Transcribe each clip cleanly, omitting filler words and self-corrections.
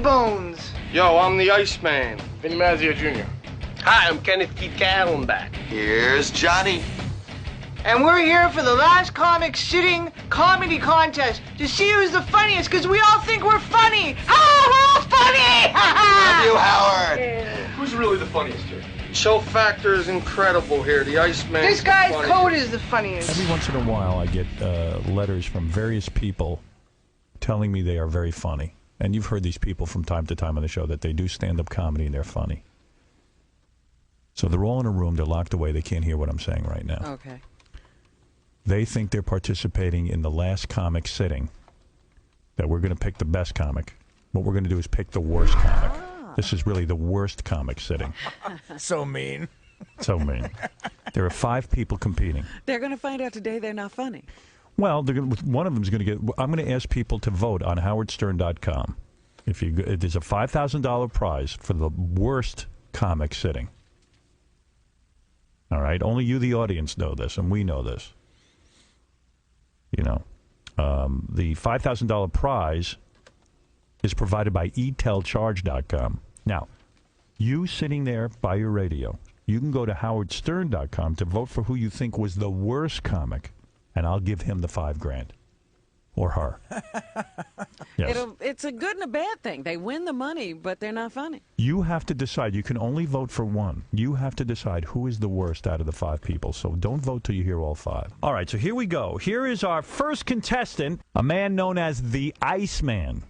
Bones. Yo, I'm the Iceman. Vinny Mazzio Jr. Hi, I'm Kenneth Keith Callenbach. Here's Johnny. And we're here for the last comic sitting comedy contest to see who's the funniest, because we all think we're funny. We're all funny! Love you, Howard. Who's really the funniest here? Show factor is incredible here. The Iceman. This guy's coat is the funniest. Every once in a while, I get letters from various people telling me they are very funny. And you've heard these people from time to time on the show that they do stand-up comedy and they're funny. So they're all in a room. They're locked away. They can't hear what I'm saying right now. Okay. They think they're participating in the last comic sitting, that we're going to pick the best comic. What we're going to do is pick the worst comic. This is really the worst comic sitting. So mean. So mean. There are 5 people competing. They're going to find out today they're not funny. Well, one of them is going to get... I'm going to ask people to vote on howardstern.com. There's a $5,000 prize for the worst comic sitting. All right? Only you, the audience, know this, and we know this. You know, the $5,000 prize is provided by etelcharge.com. Now, you sitting there by your radio, you can go to howardstern.com to vote for who you think was the worst comic, and I'll give him the $5,000. Or her. Yes. It's a good and a bad thing. They win the money, but they're not funny. You have to decide. You can only vote for one. You have to decide who is the worst out of the 5 people. So don't vote till you hear all 5. All right, so here we go. Here is our first contestant, a man known as the Iceman.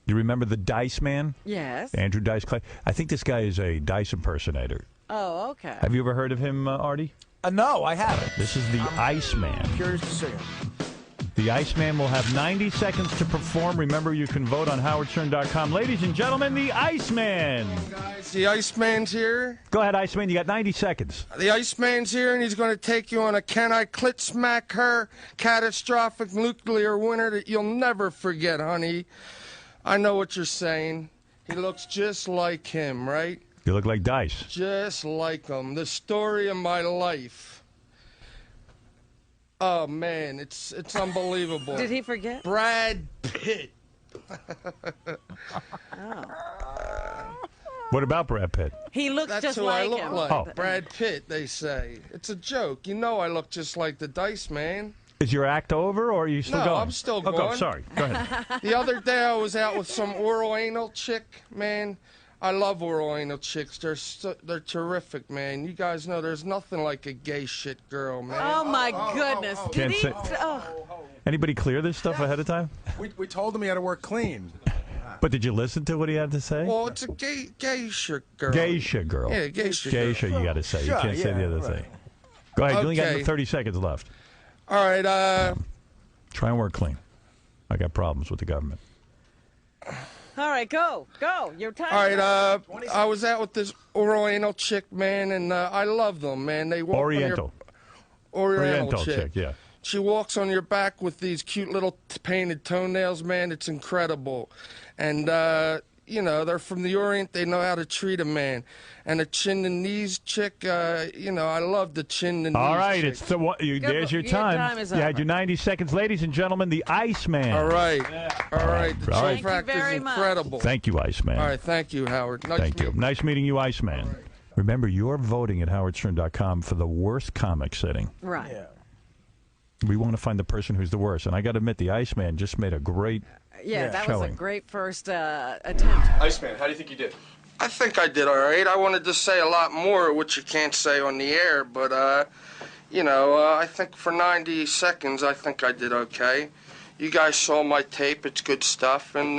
Do you remember the Dice Man? Yes. Andrew Dice Clay. I think this guy is a Dice impersonator. Oh, okay. Have you ever heard of him, Artie? No, I haven't. This is the Iceman. Curious to see it. The Iceman will have 90 seconds to perform. Remember, you can vote on howardstern.com. Ladies and gentlemen, the Iceman. Guys, the Iceman's here. Go ahead, Iceman. You got 90 seconds. The Iceman's here, and he's going to take you on a can I clit smack her catastrophic nuclear winter that you'll never forget, honey. I know what you're saying. He looks just like him, right? You look like Dice. Just like him. The story of my life. Oh, man, it's unbelievable. Did he forget? Brad Pitt. What about Brad Pitt? He looks That's just who like I look him. like. Oh. Brad Pitt, they say. It's a joke. You know I look just like the Dice Man. Is your act over, or are you still No, going? I'm still Oh, going. sorry. Go ahead. The other day I was out with some oral anal chick, man. I love oral anal chicks. They're terrific, man. You guys know there's nothing like a gay shit girl, man. Oh, my goodness. Did Can't he? say- Anybody clear this stuff ahead of time? We told him he had to work clean. But did you listen to what he had to say? Well, it's a geisha girl. Geisha girl. Yeah, geisha Geisha, you got to say. You Sure, can't say the yeah, other right. thing. Go ahead. You only got Okay. 30 seconds left. All right, Try and work clean. I got problems with the government. All right, go. Your time. all right, I was out with this oral anal chick, man, and I love them, man. They walk Oriental. on your Oriental chick, yeah. She walks on your back with these cute little painted toenails, man. It's incredible. And, you know, they're from the Orient. They know how to treat a man. And a chin and knees chick, you know, I love the chin and knees All right, chick. it's there's your time. time is You had over. your 90 seconds. Ladies and gentlemen, the Iceman. All right. All right. The All right. chick Thank you factor's very much. incredible. Thank you, Iceman. All right. Thank you, Howard. Nice Thank you. meeting Nice meeting you, Iceman. Remember, you're voting at howardstern.com for the worst comic sitting. Right. Yeah. We want to find the person who's the worst. And I got to admit, the Iceman just made a great... Yeah, that was a showing. great first attempt. Iceman, how do you think you did? I think I did all right. I wanted to say a lot more, which you can't say on the air, but, you know, I think for 90 seconds, I think I did okay. You guys saw my tape. It's good stuff. And,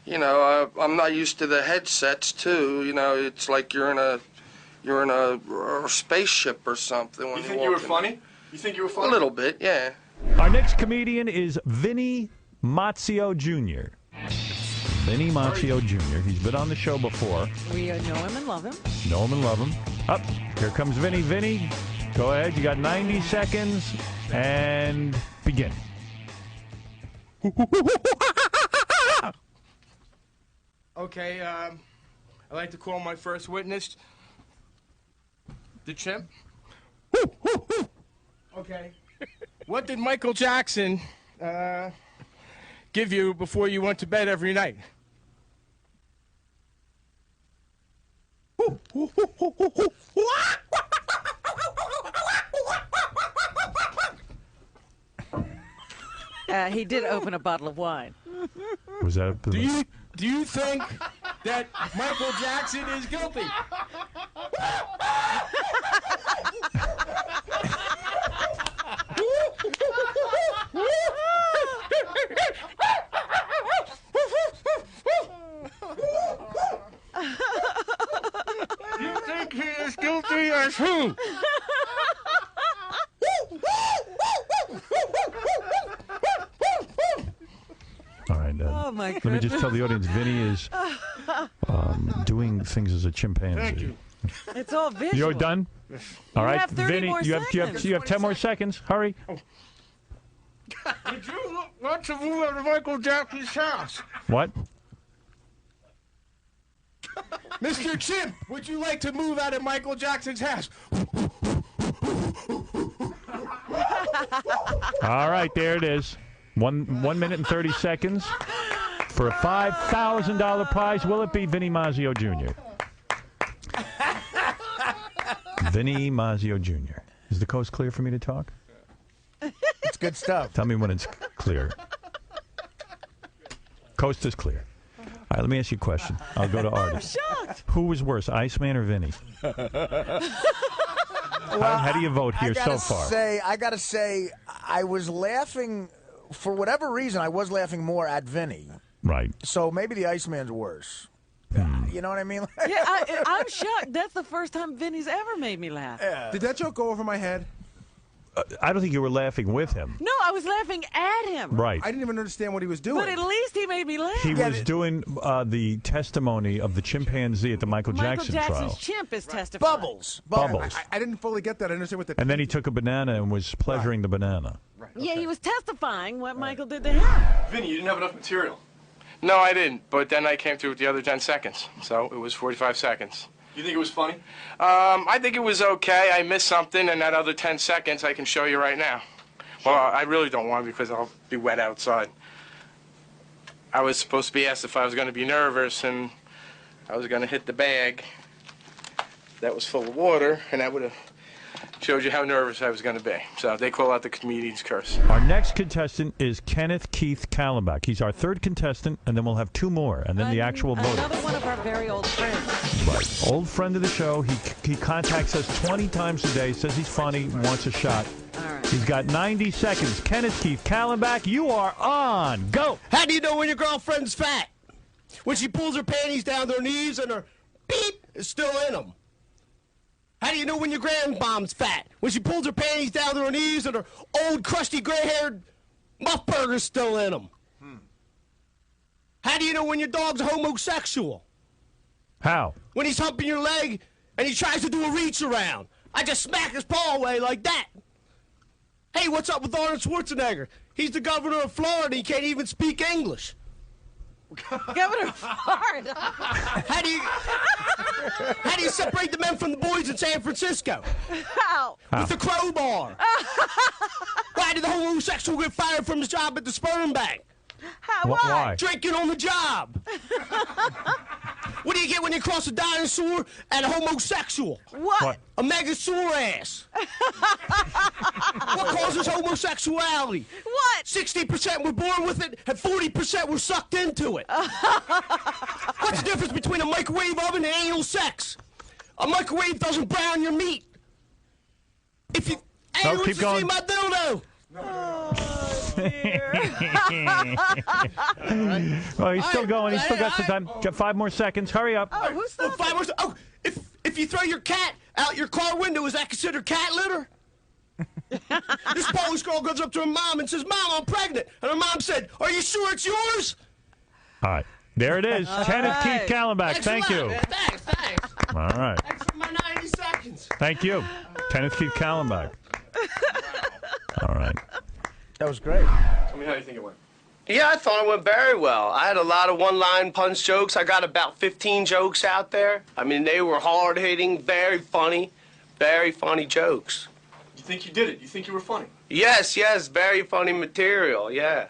you know, I'm not used to the headsets, too. You know, it's like you're in a spaceship or something. When You think you were walk in. funny? You think you were funny? A little bit, yeah. Our next comedian is Vinny Mazzio Jr. Vinny Mazzio Jr. He's been on the show before. We know him and love him. Know him and love him. Up, here comes Vinny. Vinny, go ahead. You got 90 seconds and begin. Okay, I'd like to call my first witness, the chimp. Okay. What did Michael Jackson give you before you went to bed every night? He did open a bottle of wine. Was that? Do you think that Michael Jackson is guilty? You think he is guilty as who? All right. Oh, my Let me just tell the audience, Vinny is doing things as a chimpanzee. Thank you. It's all visual. You're done? All right. have 30 Vinny, more you have 10 more seconds. Hurry. Would you want to move out of Michael Jackson's house? What? Mr. Chimp, would you like to move out of Michael Jackson's house? All right, there it is. 1 minute and 30 seconds for a $5,000 prize. Will it be Vinny Mazzio Jr.? Vinny Mazzio Jr. Is the coast clear for me to talk? It's good stuff. Tell me when it's clear. Coast is clear. All right, let me ask you a question. I'll go to Artie. Shocked. Who was worse, Iceman or Vinny? How do you vote here so far? I gotta say, I was laughing for whatever reason. I was laughing more at Vinny. Right. So maybe the Iceman's worse. You know what I mean? Yeah, I'm shocked. That's the first time Vinny's ever made me laugh. Did that joke go over my head? I don't think you were laughing with him. No, I was laughing at him. Right. I didn't even understand what he was doing. But at least he made me laugh. He was doing the testimony of the chimpanzee at the Michael Jackson Jackson's trial. chimp is testifying. Bubbles. I didn't fully get that. I didn't understand what the... And then he took a banana and was pleasuring the banana. Yeah, he was testifying what Michael did to him. Vinny, you didn't have enough material. No, I didn't. But then I came through with the other 10 seconds. So it was 45 seconds. You think it was funny? I think it was okay. I missed something, and that other 10 seconds I can show you right now. Well, I really don't want to because I'll be wet outside. I was supposed to be asked if I was going to be nervous, and I was going to hit the bag that was full of water, and that would have showed you how nervous I was going to be. So they call out the comedian's curse. Our next contestant is Kenneth Keith Kallenbach. He's our third contestant, and then we'll have two more, and then the actual vote. Another one of our very old friends. Right. Old friend of the show. He contacts us 20 times a day, says he's funny, wants a shot. All right. He's got 90 seconds. Kenneth Keith Kallenbach, you are on. Go. How do you know when your girlfriend's fat? When she pulls her panties down to her knees and her beep is still in them. How do you know when your grandmom's fat? When she pulls her panties down to her knees and her old crusty gray-haired muff burger's still in them. How do you know when your dog's homosexual? How? When he's humping your leg and he tries to do a reach around. I just smack his paw away like that. Hey, what's up with Arnold Schwarzenegger? He's the governor of Florida. He can't even speak English. Governor of Florida. How do you separate the men from the boys in San Francisco? How? With a crowbar. Why did the homosexual get fired from his job at the sperm bank? How? Why? Drinking on the job. What do you get when you cross a dinosaur and a homosexual? What? A megasaur ass. What causes homosexuality? What? 60% were born with it, and 40% were sucked into it. What's the difference between a microwave oven and anal sex? A microwave doesn't brown your meat. If you... Hey, No, who keep wants to going. see my dildo? Well, he's still going. He's still got some time. Got 5 more seconds. Hurry up. Oh, who's Oh, that? 5 more. Oh, if you throw your cat out your car window, is that considered cat litter? This Polish girl goes up to her mom and says, "Mom, I'm pregnant." And her mom said, "Are you sure it's yours?" All right. There it is. Kenneth Keith Kallenbach. Thanks a Thank lot, you. man. Thanks. All right. Thanks for my 90 seconds. Thank you. Kenneth Keith Kallenbach. All right. That was great. Tell me how you think it went. Yeah, I thought it went very well. I had a lot of one-line punch jokes. I got about 15 jokes out there. I mean, they were hard-hitting, very funny jokes. You think you did it? You think you were funny? Yes, very funny material, yeah.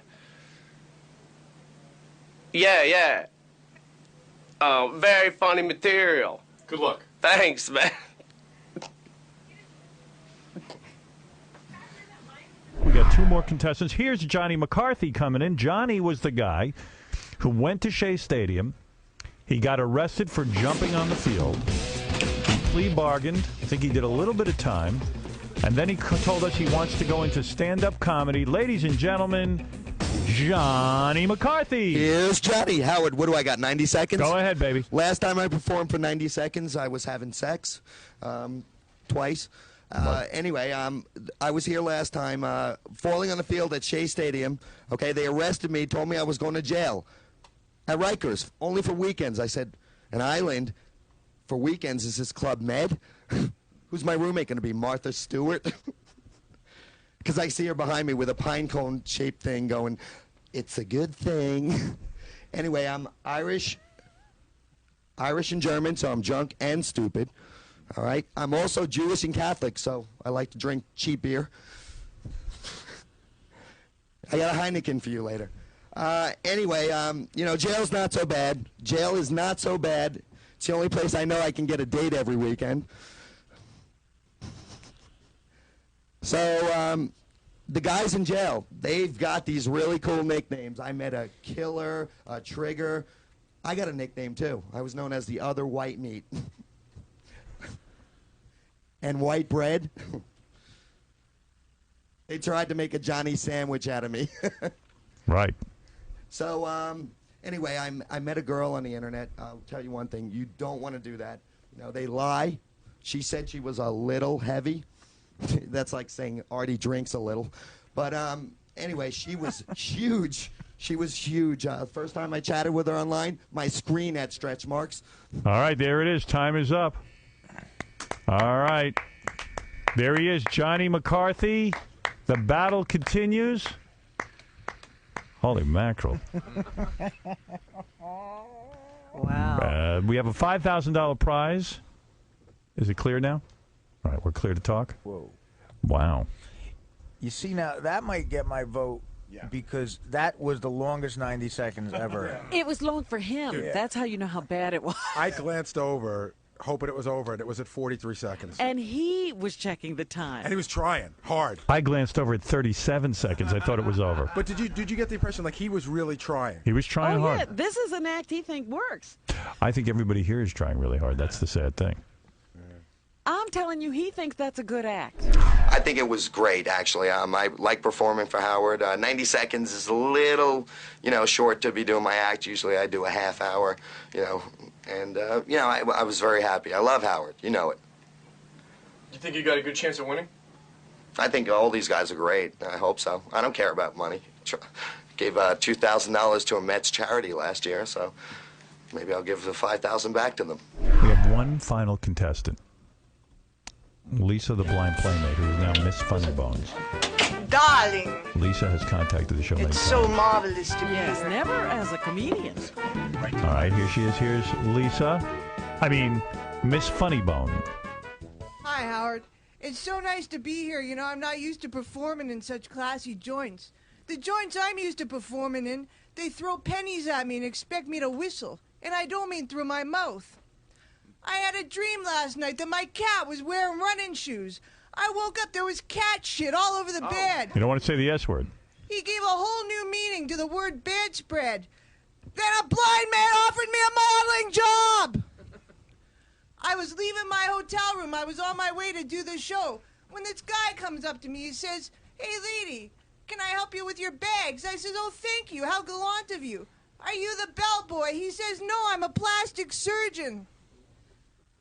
Yeah. Very funny material. Good luck. Thanks, man. We got two more contestants. Here's Johnny McCarthy coming in. Johnny was the guy who went to Shea Stadium. He got arrested for jumping on the field. He plea bargained. I think he did a little bit of time. And then he told us he wants to go into stand-up comedy. Ladies and gentlemen, Johnny McCarthy. Here's Johnny. Howard, what do I got, 90 seconds? Go ahead, baby. Last time I performed for 90 seconds, I was having sex twice. Anyway, I was here last time, falling on the field at Shea Stadium. Okay, they arrested me, told me I was going to jail at Rikers, only for weekends. I said, an island for weekends is this Club Med? Who's my roommate going to be, Martha Stewart? Because I see her behind me with a pine cone-shaped thing going, it's a good thing. Anyway, I'm Irish and German, so I'm drunk and stupid. All right? I'm also Jewish and Catholic, so I like to drink cheap beer. I got a Heineken for you later. Anyway, jail's not so bad. Jail is not so bad. It's the only place I know I can get a date every weekend. So, the guys in jail, they've got these really cool nicknames. I met a killer, a trigger. I got a nickname, too. I was known as the other white meat. And white bread. They tried to make a Johnny sandwich out of me. Right. So, anyway, I met a girl on the internet. I'll tell you one thing. You don't want to do that. They lie. She said she was a little heavy. That's like saying Artie drinks a little. But anyway, she was huge. She was huge. First time I chatted with her online, my screen had stretch marks. All right, there it is. Time is up. All right. There he is, Johnny McCarthy. The battle continues. Holy mackerel. Wow. We have a $5,000 prize. Is it clear now? All right, we're clear to talk? Whoa. Wow. You see, now, that might get my vote because that was the longest 90 seconds ever. It was long for him. Yeah. That's how you know how bad it was. I glanced over, hoping it was over, and it was at 43 seconds. And he was checking the time. And he was trying hard. I glanced over at 37 seconds. I thought it was over. But did you get the impression like he was really trying? He was trying hard. Yeah, this is an act he thinks works. I think everybody here is trying really hard. That's the sad thing. I'm telling you, he thinks that's a good act. I think it was great, actually. I like performing for Howard. 90 seconds is a little, short to be doing my act. Usually I do a half hour, and, I was very happy. I love Howard. You know it. You think you got a good chance of winning? I think all these guys are great. I hope so. I don't care about money. Gave $2,000 to a Mets charity last year, so maybe I'll give the $5,000 back to them. We have one final contestant. Lisa, the blind playmate, who is now Miss Funny Bones. Darling, Lisa has contacted the show many it's times. so marvelous to be Yes, here. never as a comedian. All right, here she is. Here's Lisa. Miss Funny Bone. Hi, Howard. It's so nice to be here. I'm not used to performing in such classy joints. The joints I'm used to performing in, they throw pennies at me and expect me to whistle. And I don't mean through my mouth. I had a dream last night that my cat was wearing running shoes. I woke up, there was cat shit all over the bed. You don't want to say the S word. He gave a whole new meaning to the word bedspread. Then a blind man offered me a modeling job. I was leaving my hotel room. I was on my way to do the show when this guy comes up to me. He says, "Hey, lady, can I help you with your bags?" I says, "Oh, thank you. How gallant of you. Are you the bellboy?" He says, "No, I'm a plastic surgeon."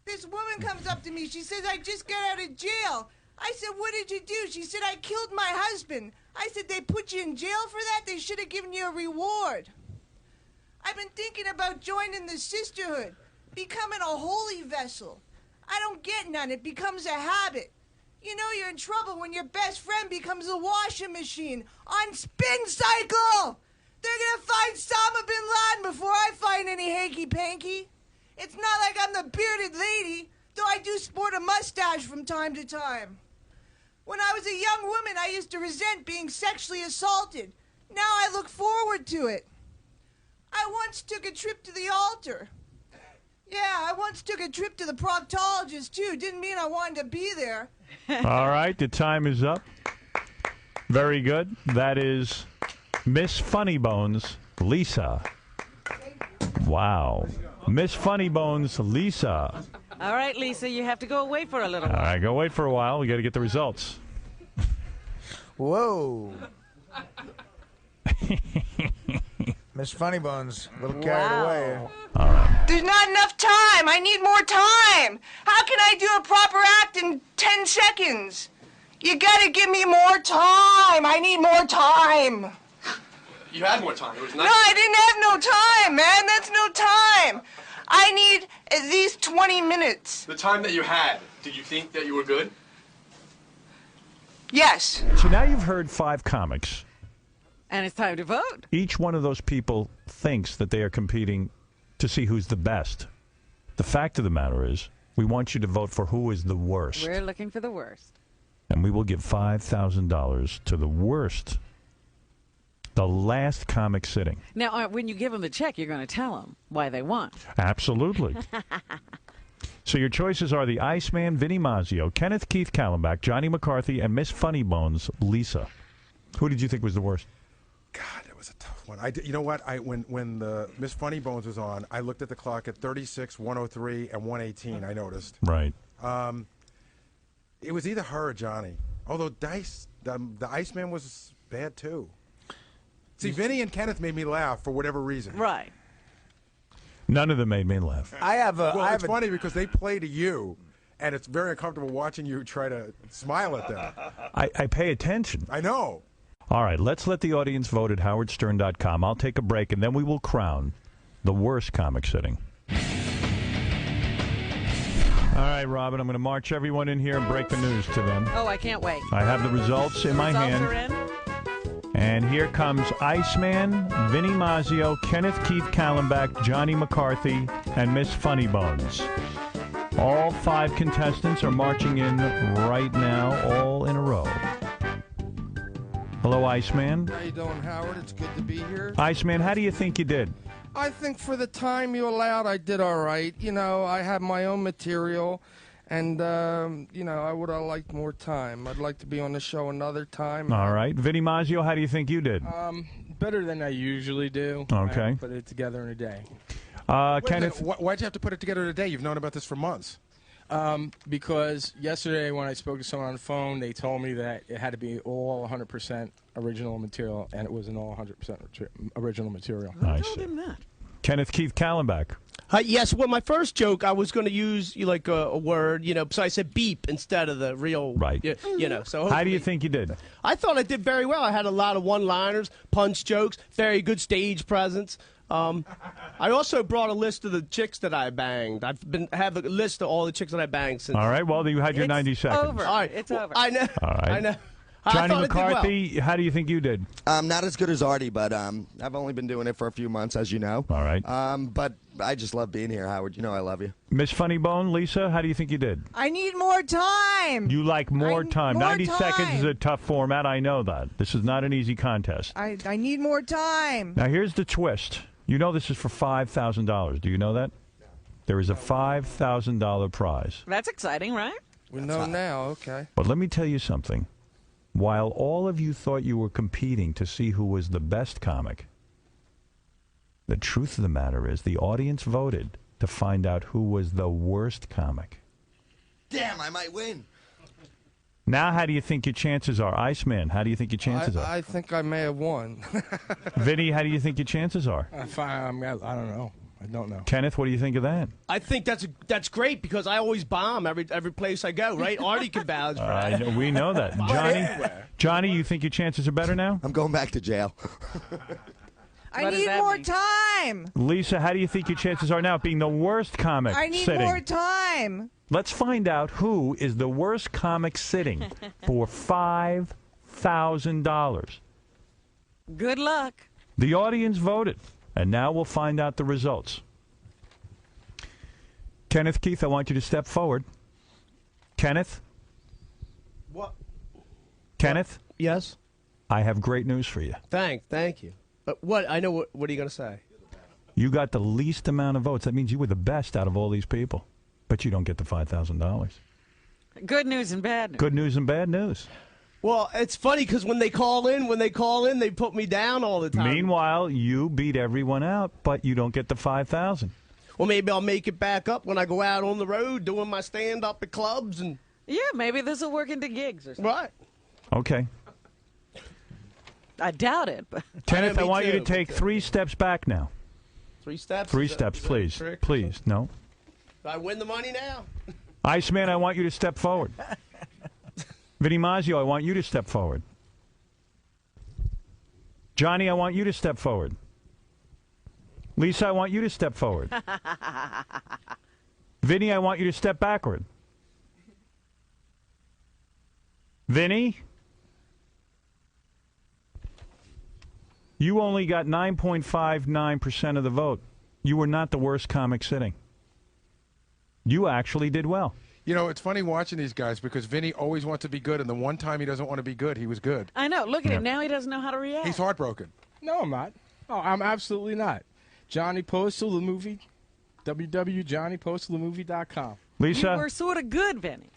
This woman comes up to me. She says, "I just got out of jail." I said, "What did you do?" She said, "I killed my husband." I said, "They put you in jail for that? They should have given you a reward." I've been thinking about joining the sisterhood, becoming a holy vessel. I don't get none. It becomes a habit. You know you're in trouble when your best friend becomes a washing machine on spin cycle. They're going to find Osama bin Laden before I find any hanky-panky. It's not like I'm the bearded lady, though I do sport a mustache from time to time. When I was a young woman, I used to resent being sexually assaulted. Now I look forward to it. I once took a trip to the altar. Yeah, I once took a trip to the proctologist, too. Didn't mean I wanted to be there. All right, the time is up. Very good. That is Miss Funny Bones, Lisa. Wow. Miss Funny Bones, Lisa. All right, Lisa, you have to go away for a little All while. right, go wait for a while. We got to get the results. Whoa. Miss Funny Bones, a little carried away. All right. There's not enough time. I need more time. How can I do a proper act in 10 seconds? You gotta give me more time. I need more time. You had more time. It was No, nice. I didn't have no time, man. That's no time. I need at least 20 minutes. The time that you had, did you think that you were good? Yes. So now you've heard 5 comics. And it's time to vote. Each one of those people thinks that they are competing to see who's the best. The fact of the matter is, we want you to vote for who is the worst. We're looking for the worst. And we will give $5,000 to the worst, the last comic sitting. Now, when you give them the check, you're going to tell them why they won. Absolutely. So your choices are the Iceman, Vinny Mazzio, Kenneth Keith Kallenbach, Johnny McCarthy, and Miss Funny Bones, Lisa. Who did you think was the worst? God, it was a tough one. You know what? When the Miss Funny Bones was on, I looked at the clock at 36, 103, and 118. I noticed. Right. It was either her or Johnny. Although the Iceman was bad too. See, Vinny and Kenneth made me laugh for whatever reason. Right. None of them made me laugh. It's funny because they play to you, and it's very uncomfortable watching you try to smile at them. I pay attention. I know. All right, let's let the audience vote at howardstern.com. I'll take a break, and then we will crown the worst comic sitting. All right, Robin, I'm going to march everyone in here and break the news to them. Oh, I can't wait. I have the results in my hand. Results are in. And here comes Iceman, Vinny Mazzio, Kenneth Keith Kallenbach, Johnny McCarthy, and Miss Funny Bones. All 5 contestants are marching in right now, all in a row. Hello, Iceman. How you doing, Howard? It's good to be here. Iceman, how do you think you did? I think for the time you allowed, I did all right. You know, I have my own material, and, you know, I would have liked more time. I'd like to be on the show another time. All right. Vinny Mazzio, how do you think you did? Better than I usually do. Okay. I put it together in a day. Kenneth? Why'd you have to put it together today? You've known about this for months. Because yesterday when I spoke to someone on the phone, they told me that it had to be all 100% original material, and it wasn't all 100% original material. I see. Kenneth Keith Kallenbach. Yes, well, my first joke, I was going to use like a word, you know, so I said beep instead of the real, right? You know, so how do you think you did? I thought I did very well. I had a lot of one-liners, punch jokes, very good stage presence. I also brought a list of the chicks that I banged. Have a list of all the chicks that I banged since. All right. Well, you had your 90 seconds. Over. All right. It's over. I know. All right. I know. Johnny I McCarthy, how do you think you did? Not as good as Artie, but I've only been doing it for a few months, as you know. All right. But I just love being here, Howard. You know I love you. Miss Funny Bone, Lisa, how do you think you did? I need more time. You like more time. more 90 seconds is time. a tough format. I know that. This is not an easy contest. I need more time. Now, here's the twist. You know this is for $5,000. Do you know that? There is a $5,000 prize. That's exciting, right? We know now, okay. But let me tell you something. While all of you thought you were competing to see who was the best comic, the truth of the matter is the audience voted to find out who was the worst comic. Damn, I might win. Now, how do you think your chances are? Iceman, how do you think your chances are? I think I may have won. Vinny, how do you think your chances are? I don't know. I don't know. Kenneth, what do you think of that? I think that's great because I always bomb every place I go, right? Artie can vouch for that. I know, we know that. Johnny, you think your chances are better now? I'm going back to jail. I need more time. Lisa, how do you think your chances are now of being the worst comic I need sitting? more time. Let's find out who is the worst comic sitting for $5,000. Good luck. The audience voted, and now we'll find out the results. Kenneth Keith, I want you to step forward. Kenneth? What? Kenneth? Yes? I have great news for you. Thank you. What? I know. What are you going to say? You got the least amount of votes. That means you were the best out of all these people. But you don't get the $5,000. Good news and bad news. Good news and bad news. Well, it's funny because when they call in, they put me down all the time. Meanwhile, you beat everyone out, but you don't get the $5,000. Well, maybe I'll make it back up when I go out on the road doing my stand-up at clubs. And yeah, maybe this will work into gigs or something. Right. Okay. I doubt it. But Kenneth, I want you to take 3 steps back now. 3 steps? 3 steps, please. Please, no. I win the money now. Iceman, I want you to step forward. Vinny Maggio, I want you to step forward. Johnny, I want you to step forward. Lisa, I want you to step forward. Vinny, I want you to step backward. Vinny? You only got 9.59% of the vote. You were not the worst comic sitting. You actually did well. You know, it's funny watching these guys because Vinny always wants to be good, and the one time he doesn't want to be good, he was good. I know. Look at him. Now he doesn't know how to react. He's heartbroken. No, I'm not. Oh, I'm absolutely not. Johnny Postal, the movie, www.johnnypostalthemovie.com. Lisa? You were sort of good, Vinny.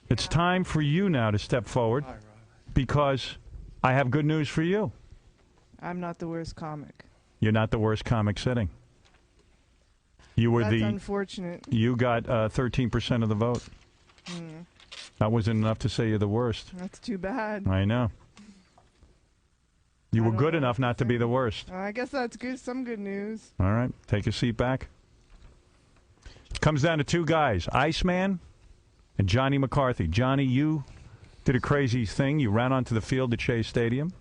It's time for you now to step forward because I have good news for you. I'm not the worst comic. You're not the worst comic sitting. You were That's unfortunate. You got 13% of the vote. That wasn't enough to say you're the worst. That's too bad. I know. You were good enough not to be the worst. I guess that's good. Some good news. All right, take a seat back. Comes down to 2 guys, Iceman and Johnny McCarthy. Johnny, you did a crazy thing. You ran onto the field at Shea Stadium.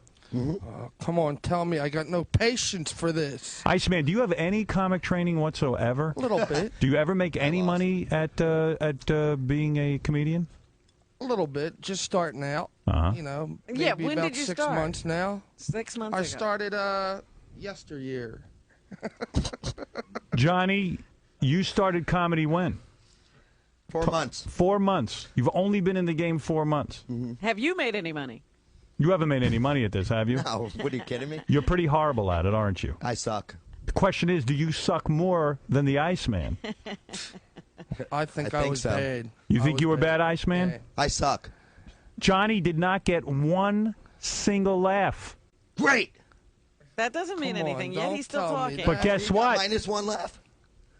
Come on, tell me. I got no patience for this. Iceman, do you have any comic training whatsoever? A little bit. Do you ever make any money at being a comedian? A little bit. Just starting out. Uh-huh. You know, maybe Yeah, when about did you 6 start? months now. 6 months I ago. started yesteryear. Johnny, you started comedy when? 4 months. 4 months. You've only been in the game 4 months. Have you made any money? You haven't made any money at this, have you? No, what are you kidding me? You're pretty horrible at it, aren't you? I suck. The question is, do you suck more than the Iceman? I think I think was so. bad. You think was you were bad, Iceman? Yeah. I suck. Johnny did not get one single laugh. Great. That doesn't mean Come on, anything yet. don't He's still tell me talking. But guess what? -1 laugh.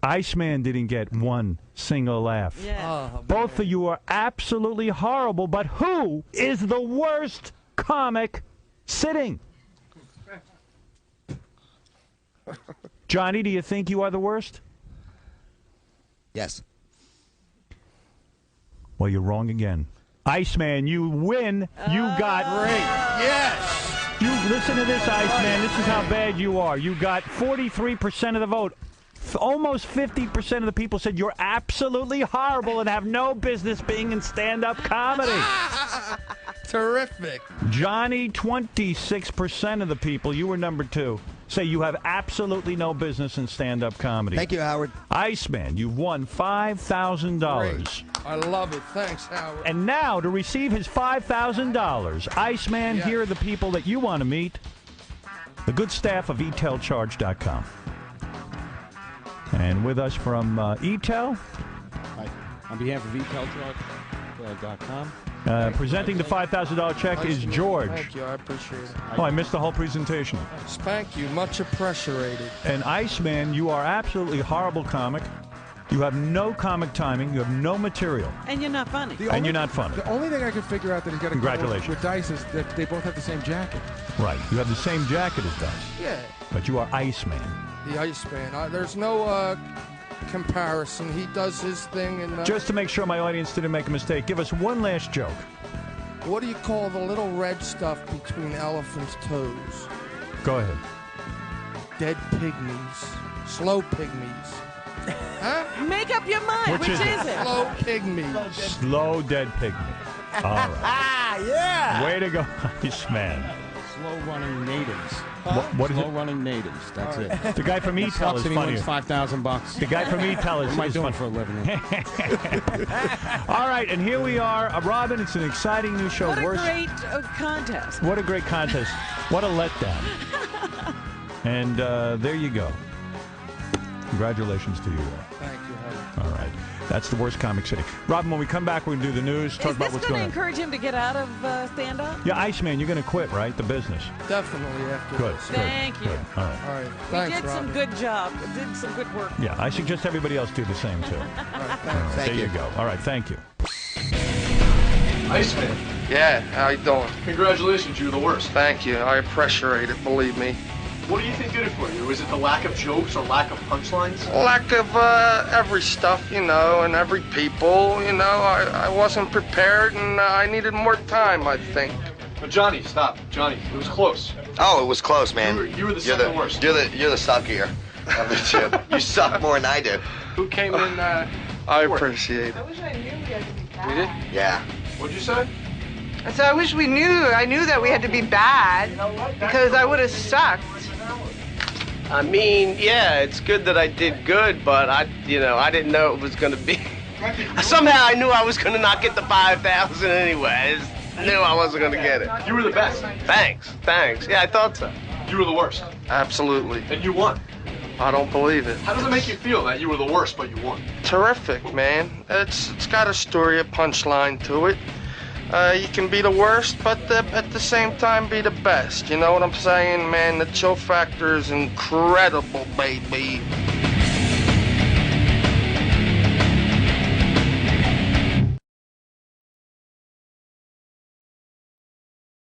Iceman didn't get one single laugh. Yeah. Oh, Both of you are absolutely horrible, but who is the worst comic sitting? Johnny, do you think you are the worst? Yes. Well, you're wrong again. Iceman, you win. You got Yes. You listen to this, Iceman. This is how bad you are. You got 43% of the vote. Almost 50% of the people said you're absolutely horrible and have no business being in stand-up comedy. Terrific. Johnny, 26% of the people, you were number 2, say you have absolutely no business in stand-up comedy. Thank you, Howard. Iceman, you've won $5,000. I love it. Thanks, Howard. And now, to receive his $5,000, Iceman, here are the people that you want to meet. The good staff of etelcharge.com. And with us from eTel. Hi. On behalf of etelcharge.com. Presenting the $5,000 check is George. Thank you. I appreciate it. Oh, I missed the whole presentation. Thank you. Much appreciated. And Iceman, you are absolutely horrible comic. You have no comic timing. You have no material. And you're not funny. And you're not funny. The only thing I can figure out that he's got to Congratulations. with Dice is that they both have the same jacket. Right. You have the same jacket as Dice. Yeah. But you are Iceman. The Iceman. There's no comparison. He does his thing. And Just to make sure my audience didn't make a mistake, give us one last joke. what do you call the little red stuff between elephants' toes? Go ahead. Dead pygmies. Slow pygmies. Huh? Make up your mind. Which is it? Slow pygmies. Slow dead pygmy. All right. Yeah. Way to go, Iceman. Slow-running natives. What is it? Slow-running natives. That's it. The guy from eTel is funny. $5,000. The guy from eTel What am I is doing funny. for a living? All right, and here we are. Robin, it's an exciting new show. What a great contest. What a great contest. What a letdown. And there you go. Congratulations to you all. Thank you, Howard. All right. That's the worst comic city. Robin, when we come back, we're going to do the news, talk about what's going on. Is this going to encourage him to get out of stand-up? Yeah, Iceman, you're going to quit, right? The business. Definitely after Good. this. Thank you. Good. All right. All right. You Thanks, did some Robin. good job. Did some good work. Yeah, I suggest everybody else do the same, too. All right, thanks. All right, there you go. All right, thank you. Iceman, Yeah, how you doing? congratulations, you're the worst. Thank you. I appreciate it, believe me. What do you think did it for you? Was it the lack of jokes or lack of punchlines? Lack of every stuff, you know, and every people, you know. I wasn't prepared, and I needed more time, I think. But Johnny, stop. Johnny, it was close. Oh, it was close, man. You were the second worst. You're the suckier of the two. You suck more than I do. Who came in I fourth? appreciate it. I wish I knew we had to be bad. We did? Yeah. What'd you say? I said, I wish I knew that we had to be bad, because I would have sucked. I mean, yeah, it's good that I did good, but I didn't know it was going to be. Somehow I knew I was going to not get the 5,000 anyways. I knew I wasn't going to get it. You were the best. Thanks. Yeah, I thought so. You were the worst. Absolutely. And you won. I don't believe it. How does it make you feel that you were the worst, but you won? Terrific, man. It's got a story, a punchline to it. You can be the worst, but at the same time be the best. You know what I'm saying, man? The chill factor is incredible, baby.